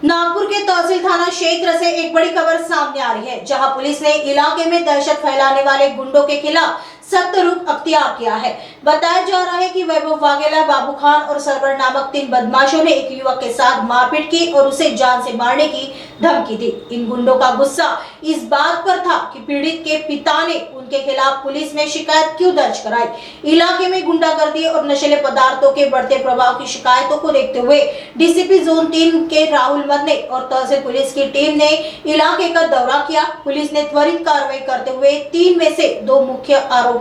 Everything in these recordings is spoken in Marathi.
नागपुर के तहसील थाना क्षेत्र से एक बड़ी खबर सामने आ रही है, जहां पुलिस ने इलाके में दहशत फैलाने वाले गुंडों के खिलाफ सख्त रुख अख्तियार किया है। बताया जा रहा है कि वैभव वाघेला, बाबू खान और सरवर नामक 3 बदमाशों ने एक युवक के साथ मारपीट की और उसे जान से मारने की धमकी दी। इन गुंडों का गुस्सा इस बात पर था कि पीड़ित के पिता ने उनके खिलाफ पुलिस में शिकायत क्यों दर्ज कराई। इलाके में गुंडागर्दी और नशीले पदार्थों के बढ़ते प्रभाव की शिकायतों को देखते हुए डीसीपी जोन 3 के राहुल मदने और तहसील पुलिस की टीम ने इलाके का दौरा किया। पुलिस ने त्वरित कार्रवाई करते हुए 3 में से 2 मुख्य आरोपी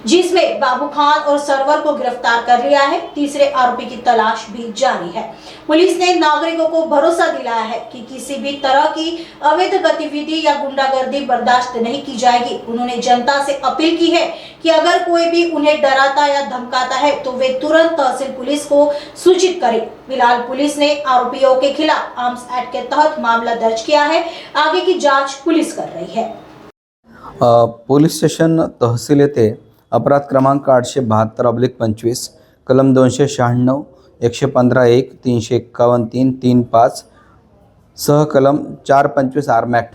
जिसमें बाबू खान और सरवर को गिरफ्तार कर लिया है। तीसरे आरोपी की तलाश भी जारी है। पुलिस ने नागरिकों को भरोसा दिलाया है कि किसी भी तरह की अवैध गतिविधि या गुंडागर्दी बर्दाश्त नहीं की जाएगी। उन्होंने जनता से अपील की है कि अगर कोई भी उन्हें डराता या धमकाता है तो वे तुरंत तहसील पुलिस को सूचित करें। फिलहाल पुलिस ने आरोपियों के खिलाफ आर्म्स एक्ट के तहत मामला दर्ज किया है। आगे की जांच पुलिस कर रही है। पोलीस स्टेशन तहसील येथे अपराध क्रमांक 872/25 कलम 296 115(1) 351(3) 35 सह कलम 425 आर्म ॲक्ट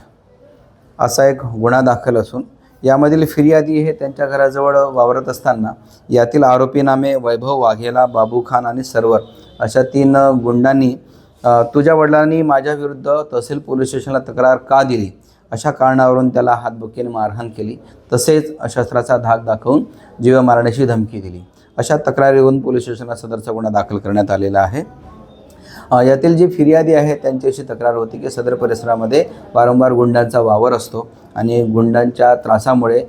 असा एक गुन्हा दाखल असून यामधील फिर्यादी हे त्यांच्या घराजवळ वावरत असताना यातील आरोपी नामे वैभव वाघेला, बाबू खान आणि सरवर अशा 3 गुंडांनी तुझ्या वडिलांनी माझ्या विरुद्ध तहसील पोलीस स्टेशनला तक्रार का दिली अशा कारणावरून त्याला हातबुक्कीने मारहाण केली, तसेच शस्त्राचा धाक दाखवून जीव मारण्याची धमकी दिली। अशा तक्रारीवरून पोलीस स्टेशनला सदरचा गुन्हा दाखल करण्यात आलेला आहे। यातील जे फिर्यादी आहे त्यांची अशी तक्रार होती की सदर परिसरामध्ये वारंवार गुंडांचा वावर असतो आणि गुंडांच्या त्रासामुळे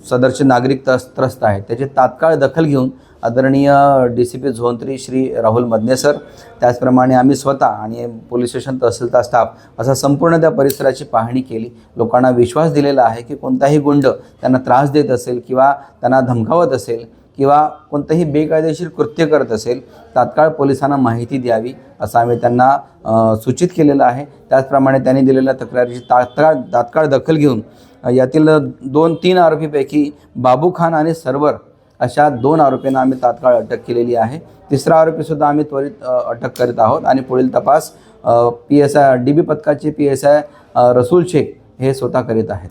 सदरचे नागरिक त्रस्त आहेत। त्याची तात्काळ दखल घेऊन आदरणीय DCP zone 3 Shri Rahul Madane sir, त्याचप्रमाणे आम्ही स्वतः आणि पोलीस स्टेशन तहसीलचा स्टाफ असा संपूर्ण त्या परिसराची पाहणी केली। लोकांना विश्वास दिलेला आहे की कोणताही गुंड त्यांना त्रास देत असेल किंवा त्यांना धमकावत असेल किंवा कोणतेही बेकायदेशीर कृत्य करत असेल तात्काळ पोलिसांना माहिती द्यावी असं आम्ही त्यांना सूचित केलेलं आहे। त्याचप्रमाणे त्यांनी दिलेल्या तक्रारीची तात्काळ दखल घेऊन यातील 2-3 आरोपीपैकी बाबू खान आणि सरवर अशा 2 आरोपींना आम्ही तात्काळ अटक केलेली आहे। तिसरा आरोपीसुद्धा आम्ही त्वरित अटक करीत आहोत आणि पुढील तपास PSI DB पथकाचे PSI रसूल शेख हे स्वतः करीत आहेत।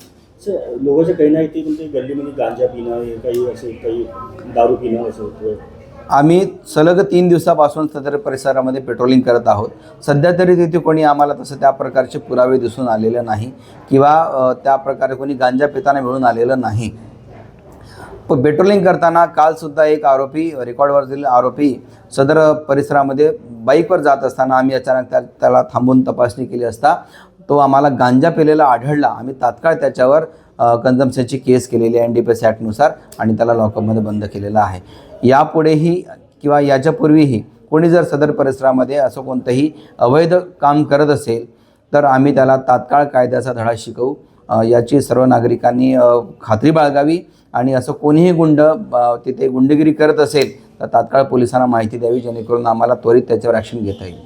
लोकांचं काही नाही ते म्हणजे गल्लीमध्ये गांजा पिणं काही असे काही दारू पिणं असं होतं। आम्ही सलग 3 दिवसापासून सदर परिसरामध्ये पेट्रोलिंग करत आहोत। सध्या तरी तिथे कोणी आम्हाला तसं त्या प्रकारचे पुरावे दिसून आलेले नाही किंवा त्या प्रकारे कोणी गांजा पिताना मिळून आलेलं नाही। पेट्रोलिंग करताना कालसुद्धा एक आरोपी रेकॉर्डवर दिलेला आरोपी सदर परिसरामध्ये बाईकवर जात असताना आम्ही अचानक त्याला थांबून तपासणी केली असता तो आम्हाला गांजा पिलेला आढळला। आम्ही तात्काळ त्याच्यावर कन्झम्पशनची केस केलेली आहे NDPS ॲक्टनुसार आणि त्याला लॉकअपमध्ये बंद केलेला आहे। यापुढेही किंवा याच्यापूर्वीही कोणी जर सदर परिसरामध्ये असं कोणतंही अवैध काम करत असेल तर आम्ही त्याला तात्काळ कायद्याचा धडा शिकवू याची सर्व नागरिकांनी खात्री बाळगावी आणि असं कोणीही गुंड तिथे गुंडगिरी करत असेल तर तात्काळ पोलिसांना माहिती द्यावी जेणेकरून आम्हाला त्वरित त्याच्यावर ॲक्शन घेता येईल।